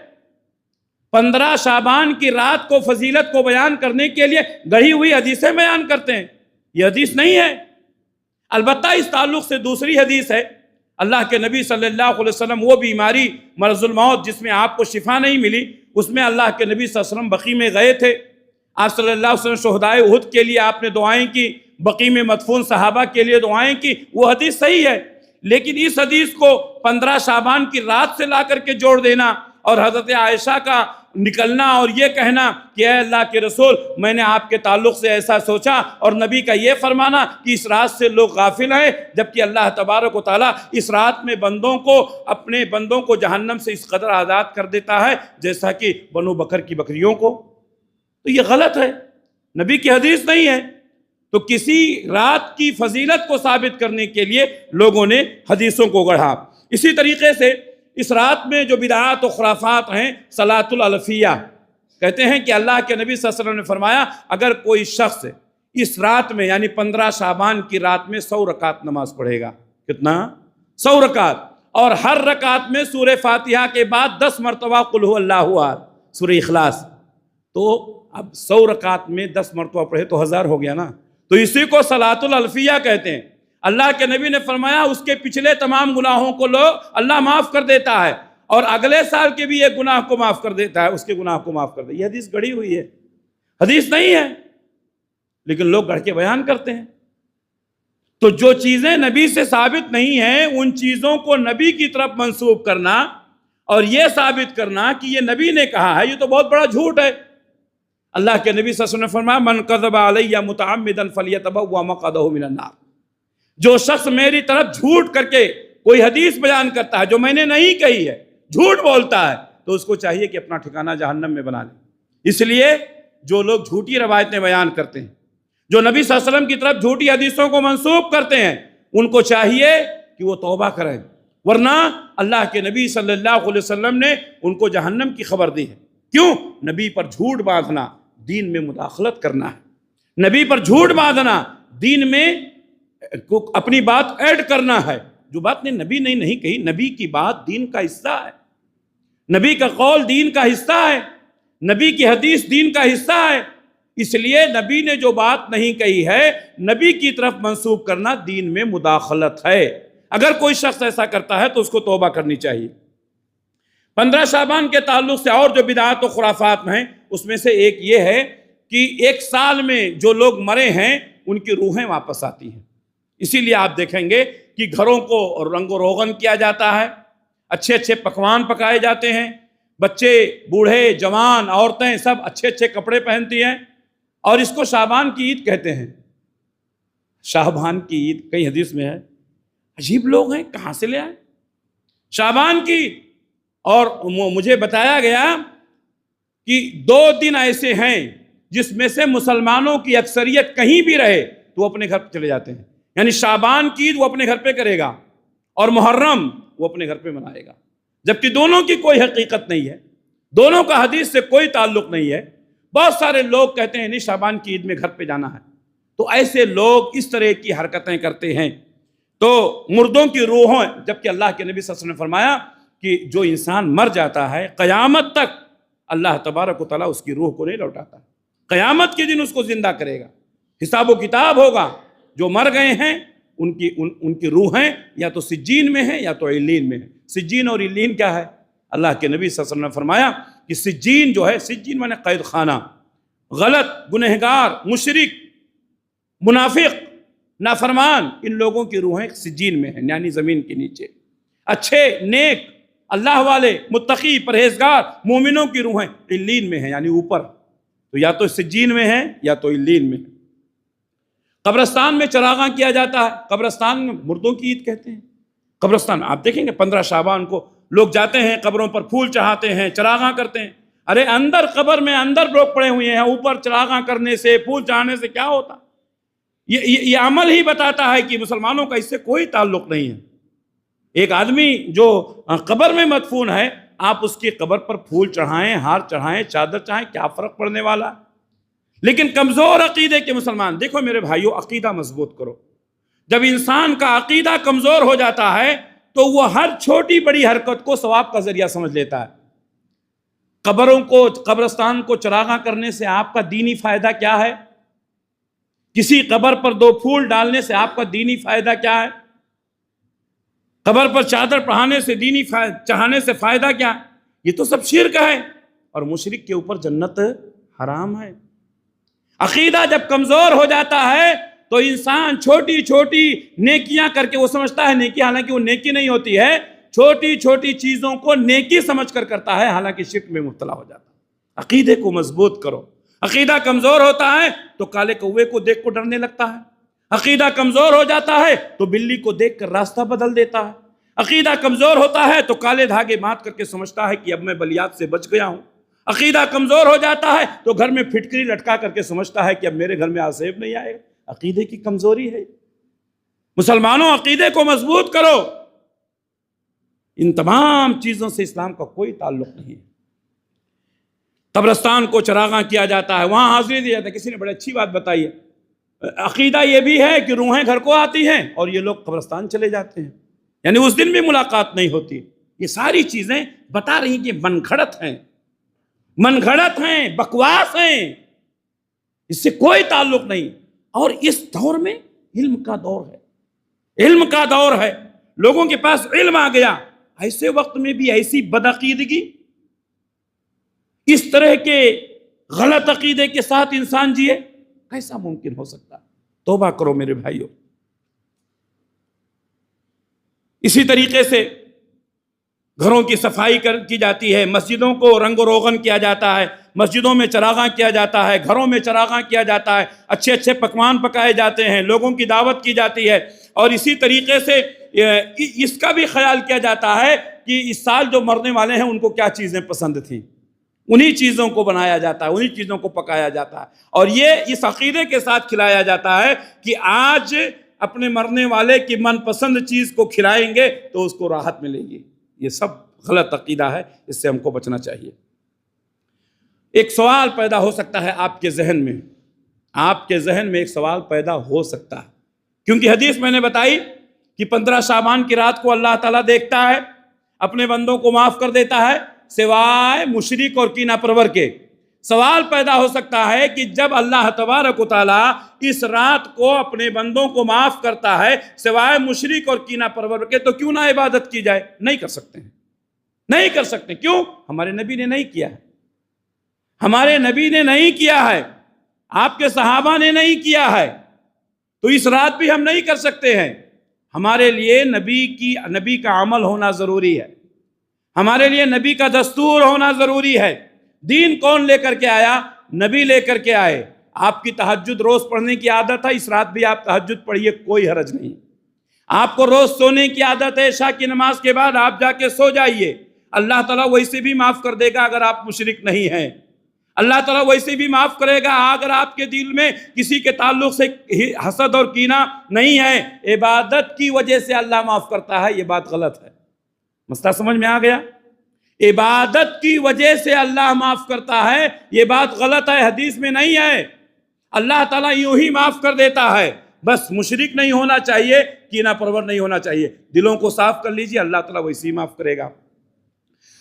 15 شعبان کی رات کو فضیلت کو بیان کرنے کے لیے گڑھی ہوئی حدیثیں بیان کرتے ہیں۔ یہ حدیث نہیں ہے۔ البتہ اس تعلق سے دوسری حدیث ہے، اللہ کے نبی صلی اللہ علیہ وسلم وہ بیماری مرض الموت جس میں آپ کو شفا نہیں ملی، اس میں اللہ کے نبی صلی اللہ علیہ وسلم بقیع میں گئے تھے، آپ صلی اللہ علیہ وسلم شہدائے احد کے لیے آپ نے دعائیں کی، بقیع میں مدفون صحابہ کے لیے دعائیں کی، وہ حدیث صحیح ہے۔ لیکن اس حدیث کو 15 شعبان کی رات سے لا کر کے جوڑ دینا اور حضرت عائشہ کا نکلنا اور یہ کہنا کہ اے اللہ کے رسول میں نے آپ کے تعلق سے ایسا سوچا، اور نبی کا یہ فرمانا کہ اس رات سے لوگ غافل ہیں، جبکہ اللہ تبارک و تعالیٰ اس رات میں اپنے بندوں کو جہنم سے اس قدر آزاد کر دیتا ہے جیسا کہ بنو بکر کی بکریوں کو، تو یہ غلط ہے، نبی کی حدیث نہیں ہے۔ تو کسی رات کی فضیلت کو ثابت کرنے کے لیے لوگوں نے حدیثوں کو گڑھا۔ اسی طریقے سے اس رات میں جو بدعات و خرافات ہیں، صلاۃ الالفیہ، کہتے ہیں کہ اللہ کے نبی صلی اللہ علیہ وسلم نے فرمایا اگر کوئی شخص اس رات میں یعنی 15 شعبان کی رات میں 100 رکعت نماز پڑھے گا، کتنا؟ 100 رکعت، اور ہر رکعت میں سورہ فاتحہ کے بعد 10 مرتبہ قل هو اللہ احد، سورہ اخلاص، تو اب 100 رکعت میں 10 مرتبہ پڑھے تو 1000 ہو گیا نا، تو اسی کو صلاۃ الالفیہ کہتے ہیں۔ اللہ کے نبی نے فرمایا اس کے پچھلے تمام گناہوں کو اللہ معاف کر دیتا ہے، اور اگلے سال کے بھی ایک گناہ کو معاف کر دیتا ہے، اس کے گناہ کو معاف کر دیتا ہے۔ یہ حدیث گڑھی ہوئی ہے، حدیث نہیں ہے، لیکن لوگ گڑھ کے بیان کرتے ہیں۔ تو جو چیزیں نبی سے ثابت نہیں ہیں ان چیزوں کو نبی کی طرف منسوب کرنا اور یہ ثابت کرنا کہ یہ نبی نے کہا ہے، یہ تو بہت بڑا جھوٹ ہے۔ اللہ کے نبی صلی اللہ علیہ وسلم نے فرمایا من کذب علی متعمدا فلیتبوأ مقعدہ من النار، جو شخص میری طرف جھوٹ کر کے کوئی حدیث بیان کرتا ہے جو میں نے نہیں کہی ہے، جھوٹ بولتا ہے، تو اس کو چاہیے کہ اپنا ٹھکانہ جہنم میں بنا لے۔ اس لیے جو لوگ جھوٹی روایتیں بیان کرتے ہیں، جو نبی صلی اللہ علیہ وسلم کی طرف جھوٹی حدیثوں کو منسوب کرتے ہیں، ان کو چاہیے کہ وہ توبہ کریں، ورنہ اللہ کے نبی صلی اللہ علیہ وسلم نے ان کو جہنم کی خبر دی ہے۔ کیوں؟ نبی پر جھوٹ باندھنا دین میں مداخلت کرنا ہے، نبی پر جھوٹ باندھنا دین میں اپنی بات ایڈ کرنا ہے، جو بات نے نبی نے نہیں کہی۔ نبی کی بات دین کا حصہ ہے، نبی کا قول دین کا حصہ ہے، نبی کی حدیث دین کا حصہ ہے، اس لیے نبی نے جو بات نہیں کہی ہے نبی کی طرف منسوب کرنا دین میں مداخلت ہے۔ اگر کوئی شخص ایسا کرتا ہے تو اس کو توبہ کرنی چاہیے۔ 15 شعبان کے تعلق سے اور جو بدعات و خرافات ہیں اس میں سے ایک یہ ہے کہ ایک سال میں جو لوگ مرے ہیں ان کی روحیں واپس آتی ہیں، اسی لیے آپ دیکھیں گے کہ گھروں کو رنگ و روغن کیا جاتا ہے، اچھے اچھے پکوان پکائے جاتے ہیں، بچے بوڑھے جوان عورتیں سب اچھے اچھے کپڑے پہنتی ہیں، اور اس کو شعبان کی عید کہتے ہیں۔ شعبان کی عید کئی حدیث میں ہے، عجیب لوگ ہیں، کہاں سے لے آئے شعبان کی عید؟ اور مجھے بتایا گیا کہ 2 دن ایسے ہیں جس میں سے مسلمانوں کی اکثریت کہیں بھی رہے تو وہ اپنے گھر پہ چلے جاتے ہیں، یعنی شعبان کی عید وہ اپنے گھر پہ کرے گا اور محرم وہ اپنے گھر پہ منائے گا، جبکہ دونوں کی کوئی حقیقت نہیں ہے، دونوں کا حدیث سے کوئی تعلق نہیں ہے۔ بہت سارے لوگ کہتے ہیں نہیں شعبان کی عید میں گھر پہ جانا ہے، تو ایسے لوگ اس طرح کی حرکتیں کرتے ہیں تو مردوں کی روحوں، جبکہ اللہ کے نبی صلی اللہ علیہ وسلم نے فرمایا کہ جو انسان مر جاتا ہے قیامت تک اللہ تبارک و تعالیٰ اس کی روح کو نہیں لوٹاتا، قیامت کے دن اس کو زندہ کرے گا، حساب و کتاب ہوگا۔ جو مر گئے ہیں ان کی روحیں یا تو سجین میں ہیں یا تو علیین میں ہیں۔ سجین اور علیین کیا ہے؟ اللہ کے نبی صلی اللہ علیہ وسلم نے فرمایا کہ سجین جو ہے، سجین مانے قید خانہ، غلط، گنہگار، مشرک، منافق، نافرمان، ان لوگوں کی روحیں سجین میں ہیں، یعنی زمین کے نیچے۔ اچھے نیک اللہ والے متقی پرہیزگار مومنوں کی روحیں علیین میں ہیں، یعنی اوپر، تو یا تو سجین میں ہیں یا تو علیین میں ہیں۔ قبرستان میں چراغاں کیا جاتا ہے، قبرستان میں مردوں کی عید کہتے ہیں۔ قبرستان آپ دیکھیں گے 15 شعبان کو لوگ جاتے ہیں، قبروں پر پھول چڑھاتے ہیں، چراغاں کرتے ہیں۔ ارے اندر قبر میں اندر لوگ پڑے ہوئے ہیں، اوپر چراغاں کرنے سے پھول چڑھانے سے کیا ہوتا؟ یہ عمل ہی بتاتا ہے کہ مسلمانوں کا اس سے کوئی تعلق نہیں ہے۔ ایک آدمی جو قبر میں مدفون ہے، آپ اس کی قبر پر پھول چڑھائیں، ہار چڑھائیں، چادر چڑھائیں، کیا فرق پڑنے والا؟ لیکن کمزور عقیدے کے مسلمان، دیکھو میرے بھائیو، عقیدہ مضبوط کرو۔ جب انسان کا عقیدہ کمزور ہو جاتا ہے تو وہ ہر چھوٹی بڑی حرکت کو ثواب کا ذریعہ سمجھ لیتا ہے۔ قبروں کو، قبرستان کو چراغاں کرنے سے آپ کا دینی فائدہ کیا ہے؟ کسی قبر پر 2 پھول ڈالنے سے آپ کا دینی فائدہ کیا ہے؟ قبر پر چادر پڑھانے سے دینی چاہنے سے فائدہ کیا ہے؟ یہ تو سب شرک ہے، اور مشرک کے اوپر جنت حرام ہے۔ عقیدہ جب کمزور ہو جاتا ہے تو انسان چھوٹی چھوٹی نیکیاں کر کے، وہ سمجھتا ہے نیکی، حالانکہ وہ نیکی نہیں ہوتی ہے، چھوٹی چھوٹی چیزوں کو نیکی سمجھ کر کرتا ہے، حالانکہ شرک میں مبتلا ہو جاتا ہے۔ عقیدے کو مضبوط کرو۔ عقیدہ کمزور ہوتا ہے تو کالے کوے کو دیکھ کو ڈرنے لگتا ہے، عقیدہ کمزور ہو جاتا ہے تو بلی کو دیکھ کر راستہ بدل دیتا ہے، عقیدہ کمزور ہوتا ہے تو کالے دھاگے بانٹ کر کے سمجھتا ہے کہ اب میں بلیات سے بچ گیا ہوں، عقیدہ کمزور ہو جاتا ہے تو گھر میں پھٹکری لٹکا کر کے سمجھتا ہے کہ اب میرے گھر میں آسیب نہیں آئے گا۔ عقیدے کی کمزوری ہے۔ مسلمانوں، عقیدے کو مضبوط کرو۔ ان تمام چیزوں سے اسلام کا کوئی تعلق نہیں ہے۔ قبرستان کو چراغاں کیا جاتا ہے، وہاں حاضری دی جاتی ہے۔ کسی نے بڑی اچھی بات بتائی ہے، عقیدہ یہ بھی ہے کہ روحیں گھر کو آتی ہیں اور یہ لوگ قبرستان چلے جاتے ہیں، یعنی اس دن بھی ملاقات نہیں ہوتی۔ یہ ساری چیزیں بتا رہی ہیں کہ من گھڑت ہیں، من گھڑت ہیں، بکواس ہیں، اس سے کوئی تعلق نہیں۔ اور اس دور میں علم کا دور ہے، علم کا دور ہے، لوگوں کے پاس علم آ گیا۔ ایسے وقت میں بھی ایسی بدعقیدگی، اس طرح کے غلط عقیدے کے ساتھ انسان جیے، کیسا ممکن ہو سکتا؟ توبہ کرو میرے بھائیوں۔ اسی طریقے سے گھروں کی صفائی کی جاتی ہے، مسجدوں کو رنگ و روغن کیا جاتا ہے، مسجدوں میں چراغاں کیا جاتا ہے، گھروں میں چراغاں کیا جاتا ہے، اچھے اچھے پکوان پکائے جاتے ہیں، لوگوں کی دعوت کی جاتی ہے۔ اور اسی طریقے سے اس کا بھی خیال کیا جاتا ہے کہ اس سال جو مرنے والے ہیں ان کو کیا چیزیں پسند تھیں، انہی چیزوں کو بنایا جاتا ہے، انہی چیزوں کو پکایا جاتا ہے، اور یہ اس عقیدے کے ساتھ کھلایا جاتا ہے کہ آج اپنے مرنے والے کی من پسند چیز کو کھلائیں گے تو اس کو راحت ملے گی۔ یہ سب غلط عقیدہ ہے، اس سے ہم کو بچنا چاہیے۔ ایک سوال پیدا ہو سکتا ہے آپ کے ذہن میں، آپ کے ذہن میں ایک سوال پیدا ہو سکتا ہے، کیونکہ حدیث میں نے بتائی کہ 15 شعبان کی رات کو اللہ تعالیٰ دیکھتا ہے، اپنے بندوں کو معاف کر دیتا ہے سوائے مشرک اور کینہ پرور کے۔ سوال پیدا ہو سکتا ہے کہ جب اللہ تبارک و تعالیٰ اس رات کو اپنے بندوں کو معاف کرتا ہے سوائے مشرک اور کینہ پرور کے، تو کیوں نہ عبادت کی جائے؟ نہیں کر سکتے ہیں، نہیں کر سکتے۔ کیوں؟ ہمارے نبی نے نہیں کیا ہے، ہمارے نبی نے نہیں کیا ہے، آپ کے صحابہ نے نہیں کیا ہے، تو اس رات بھی ہم نہیں کر سکتے ہیں۔ ہمارے لیے نبی کا عمل ہونا ضروری ہے، ہمارے لیے نبی کا دستور ہونا ضروری ہے۔ دین کون لے کر کے آیا؟ نبی لے کر کے آئے۔ آپ کی تہجد روز پڑھنے کی عادت ہے، اس رات بھی آپ تہجد پڑھیے، کوئی حرج نہیں۔ آپ کو روز سونے کی عادت ہے، عشاء کی نماز کے بعد آپ جا کے سو جائیے، اللہ تعالیٰ ویسے بھی معاف کر دے گا اگر آپ مشرک نہیں ہیں، اللہ تعالیٰ ویسے بھی معاف کرے گا اگر آپ کے دل میں کسی کے تعلق سے حسد اور کینہ نہیں ہے۔ عبادت کی وجہ سے اللہ معاف کرتا ہے، یہ بات غلط ہے۔ مسئلہ سمجھ میں آ گیا؟ عبادت کی وجہ سے اللہ معاف کرتا ہے، یہ بات غلط ہے، حدیث میں نہیں ہے۔ اللہ تعالیٰ یوں ہی معاف کر دیتا ہے، بس مشرک نہیں ہونا چاہیے، کینہ پرور نہیں ہونا چاہیے۔ دلوں کو صاف کر لیجیے، اللہ تعالیٰ ویسے ہی معاف کرے گا۔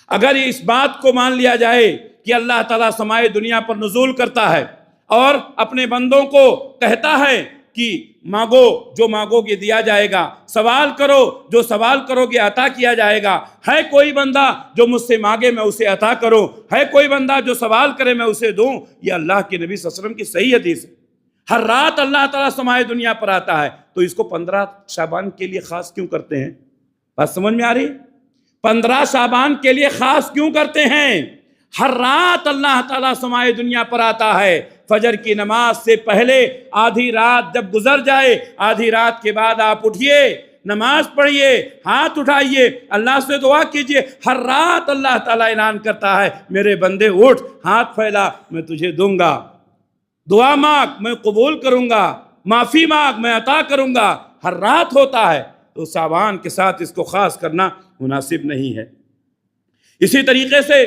اگر اس بات کو مان لیا جائے کہ اللہ تعالیٰ سمائے دنیا پر نزول کرتا ہے اور اپنے بندوں کو کہتا ہے کہ مانگو جو مانگو گے دیا جائے گا، سوال کرو جو سوال کرو گے عطا کیا جائے گا، ہے کوئی بندہ جو مجھ سے مانگے میں اسے عطا کروں، ہے کوئی بندہ جو سوال کرے میں اسے دوں، یہ اللہ کے نبی صلی اللہ علیہ وسلم کی صحیح حدیث ہے۔ ہر رات اللہ تعالیٰ سمائے دنیا پر آتا ہے، تو اس کو 15 شعبان کے لیے خاص کیوں کرتے ہیں؟ بات سمجھ میں آ رہی؟ 15 شعبان کے لیے خاص کیوں کرتے ہیں؟ ہر رات اللہ تعالیٰ سمائے دنیا پر آتا ہے، فجر کی نماز سے پہلے آدھی رات جب گزر جائے، آدھی رات کے بعد آپ اٹھیے، نماز پڑھیے، ہاتھ اٹھائیے، اللہ سے دعا کیجئے۔ ہر رات اللہ تعالیٰ اعلان کرتا ہے میرے بندے اٹھ، ہاتھ پھیلا، میں تجھے دوں گا، دعا مانگ میں قبول کروں گا، معافی مانگ میں عطا کروں گا۔ ہر رات ہوتا ہے، تو شعبان کے ساتھ اس کو خاص کرنا مناسب نہیں ہے۔ اسی طریقے سے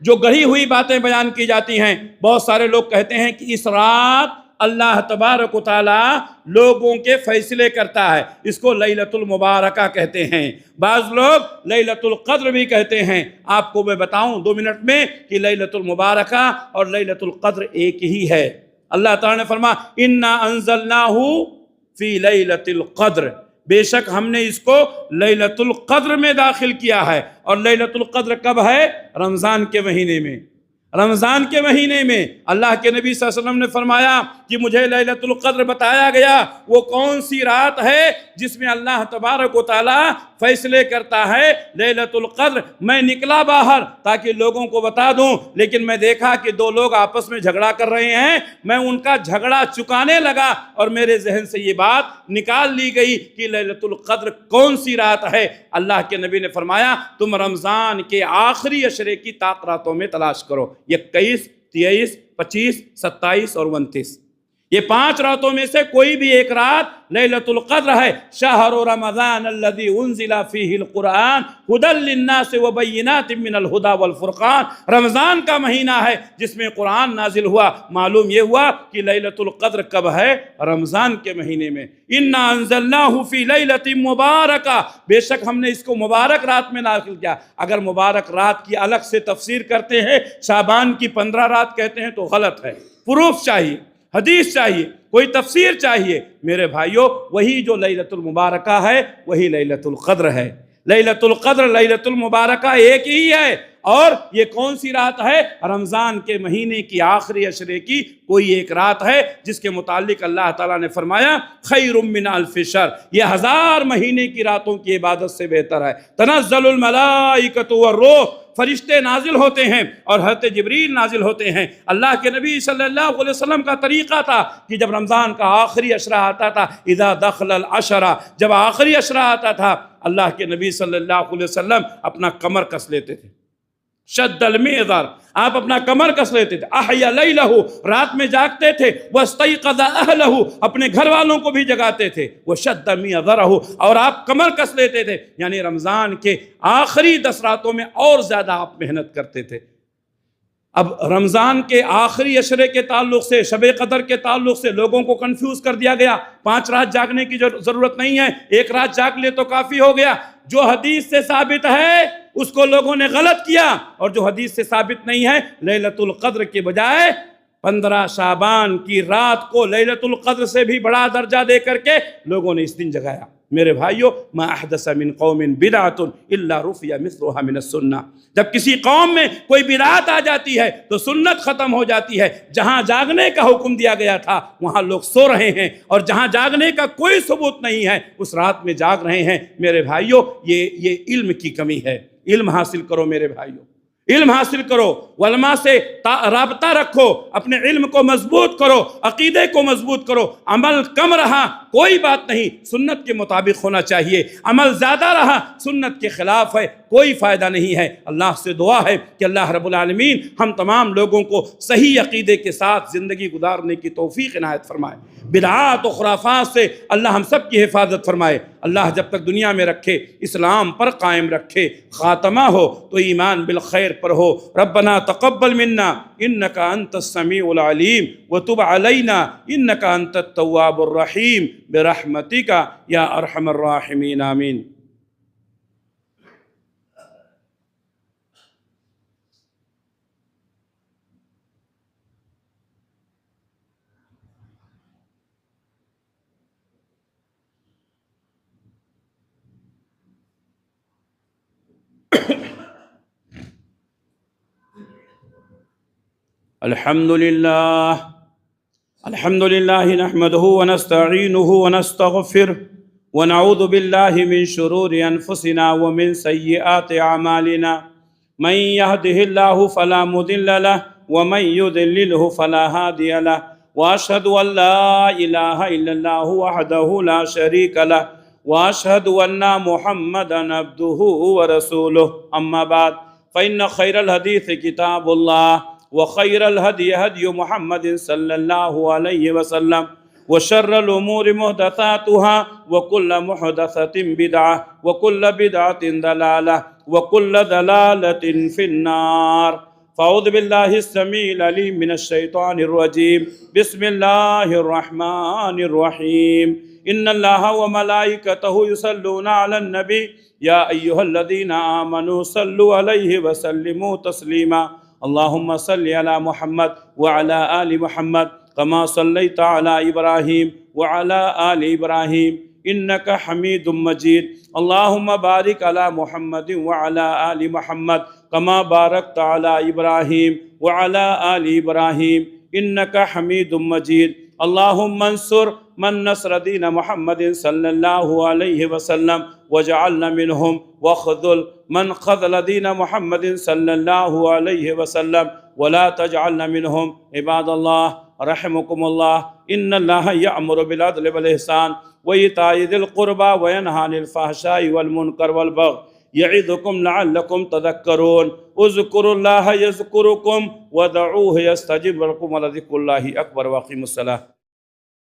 جو گڑھی ہوئی باتیں بیان کی جاتی ہیں، بہت سارے لوگ کہتے ہیں کہ اس رات اللہ تبارک و تعالیٰ لوگوں کے فیصلے کرتا ہے، اس کو لیلۃ المبارکہ کہتے ہیں، بعض لوگ لیلۃ القدر بھی کہتے ہیں۔ آپ کو میں بتاؤں 2 منٹ میں کہ لیلۃ المبارکہ اور لیلۃ القدر ایک ہی ہے۔ اللہ تعالیٰ نے فرمایا انا انزلناہ فی لیلۃ القدر، بے شک ہم نے اس کو لیلۃ القدر میں داخل کیا ہے۔ اور لیلۃ القدر کب ہے؟ رمضان کے مہینے میں۔ رمضان کے مہینے میں اللہ کے نبی صلی اللہ علیہ وسلم نے فرمایا کہ مجھے لیلۃ القدر بتایا گیا، وہ کون سی رات ہے جس میں اللہ تبارک و تعالی فیصلے کرتا ہے لیلۃ القدر۔ میں نکلا باہر تاکہ لوگوں کو بتا دوں، لیکن میں دیکھا کہ دو لوگ آپس میں جھگڑا کر رہے ہیں۔ میں ان کا جھگڑا چکانے لگا اور میرے ذہن سے یہ بات نکال لی گئی کہ لیلۃ القدر کون سی رات ہے۔ اللہ کے نبی نے فرمایا تم رمضان کے آخری عشرے کی طاق راتوں میں تلاش کرو، 21، 23، 25، 27 اور 29۔ یہ 5 راتوں میں سے کوئی بھی ایک رات لیلۃ القدر ہے۔ شہر رمضان الذی انزل فیہ القرآن ھدی للناس وبینات من الھدی والفرقان، رمضان کا مہینہ ہے جس میں قرآن نازل ہوا۔ معلوم یہ ہوا کہ لیلۃ القدر کب ہے؟ رمضان کے مہینے میں۔ انا انزلناہ فی لیلۃ مبارکہ، بے شک ہم نے اس کو مبارک رات میں نازل کیا۔ اگر مبارک رات کی الگ سے تفسیر کرتے ہیں، شعبان کی 15 رات کہتے ہیں تو غلط ہے۔ پروف چاہیے، حدیث چاہیے، کوئی تفسیر چاہیے۔ میرے بھائیوں، وہی جو لیلۃ المبارکہ ہے وہی لیلۃ القدر ہے۔ لیلۃ القدر، لیلۃ المبارکہ ایک ہی ہے۔ اور یہ کون سی رات ہے؟ رمضان کے مہینے کی آخری عشرے کی کوئی ایک رات ہے جس کے متعلق اللہ تعالیٰ نے فرمایا خیر من الف شہر، یہ 1000 مہینے کی راتوں کی عبادت سے بہتر ہے۔ تنزل الملائکۃ والروح، فرشتے نازل ہوتے ہیں اور حضرت جبریل نازل ہوتے ہیں۔ اللہ کے نبی صلی اللہ علیہ وسلم کا طریقہ تھا کہ جب رمضان کا آخری عشرہ آتا تھا، اذا دخل العشرہ، جب آخری عشرہ آتا تھا، اللہ کے نبی صلی اللہ علیہ وسلم اپنا کمر کس لیتے تھے۔ شد المعذر، آپ اپنا کمر کس لیتے تھے۔ احیا لیلہ، رات میں جاگتے تھے۔ واستیقظ اہلہ، اپنے گھر والوں کو بھی جگاتے تھے۔ وشد معذرہ، اور آپ کمر کس لیتے تھے، یعنی رمضان کے آخری 10 راتوں میں اور زیادہ آپ محنت کرتے تھے۔ اب رمضان کے آخری عشرے کے تعلق سے، شب قدر کے تعلق سے لوگوں کو کنفیوز کر دیا گیا۔ 5 رات جاگنے کی ضرورت نہیں ہے، 1 رات جاگ لے تو کافی ہو گیا۔ جو حدیث سے ثابت ہے اس کو لوگوں نے غلط کیا، اور جو حدیث سے ثابت نہیں ہے، لیلۃ القدر کے بجائے 15 شعبان کی رات کو لیلۃ القدر سے بھی بڑا درجہ دے کر کے لوگوں نے اس دن جگایا۔ میرے بھائیوں، ما احدث من قوم بدعۃ الا رفع مثلها من السنہ، جب کسی قوم میں کوئی بدعت آ جاتی ہے تو سنت ختم ہو جاتی ہے۔ جہاں جاگنے کا حکم دیا گیا تھا وہاں لوگ سو رہے ہیں، اور جہاں جاگنے کا کوئی ثبوت نہیں ہے اس رات میں جاگ رہے ہیں۔ میرے بھائیوں، یہ علم کی کمی ہے۔ علم حاصل کرو میرے بھائیوں، علم حاصل کرو، علماء سے رابطہ رکھو، اپنے علم کو مضبوط کرو، عقیدے کو مضبوط کرو۔ عمل کم رہا کوئی بات نہیں، سنت کے مطابق ہونا چاہیے۔ عمل زیادہ رہا سنت کے خلاف ہے، کوئی فائدہ نہیں ہے۔ اللہ سے دعا ہے کہ اللہ رب العالمین ہم تمام لوگوں کو صحیح عقیدے کے ساتھ زندگی گزارنے کی توفیق عنایت فرمائے۔ بدعات و خرافات سے اللہ ہم سب کی حفاظت فرمائے۔ اللہ جب تک دنیا میں رکھے اسلام پر قائم رکھے، خاتمہ ہو تو ایمان بالخیر پر ہو۔ ربنا تقبل منا انک انت السمیع العلیم وتب علینا انک انت التواب الرحیم برحمتک یا ارحم الراحمین، آمین۔ الحمد لله نحمده ونستعينه ونستغفره ونعوذ بالله من شرور أنفسنا ومن سيئات أعمالنا، من يهده الله فلا مضل له ومن يضلله فلا هادي له، وأشهد أن لا إله إلا الله وحده لا شريك له، وأشهد أن محمدا عبده ورسوله، أما بعد فإن خير الحديث كتاب الله، وخير الهدي هدي محمد صلى الله عليه وسلم، وشر الأمور محدثاتها، وكل محدثة بدعة، وكل بدعة ضلالة، وكل ضلالة في النار۔ فأعوذ بالله السميع العليم من الشيطان الرجيم، بسم الله الرحمن الرحيم، إن الله وملائكته يصلون على النبي يا أيها الذين آمنوا صلوا عليه وسلموا تسليما، اللهم صل على محمد وعلى آل محمد كما صليت على إبراهيم وعلى آل إبراهيم إنك حميد مجيد. اللهم بارك على محمد وعلى آل محمد كما باركت على إبراهيم وعلى آل إبراهيم إنك حميد مجيد. اللهم انصر من نصر دين محمد صلى الله عليه وسلم واجعلنا منهم، واخذل من خذل دين محمد صلى الله عليه وسلم ولا تجعلنا منهم. عباد الله رحمكم الله، إن الله يأمر بالعدل والإحسان وإيتاء ذي القربى وينهى عن الفحشاء والمنكر والبغي يعظكم لعلكم تذكرون. اذكروا الله يذكركم ودعوه يستجب لكم ولذكر الله أكبر. وأقيموا الصلاة.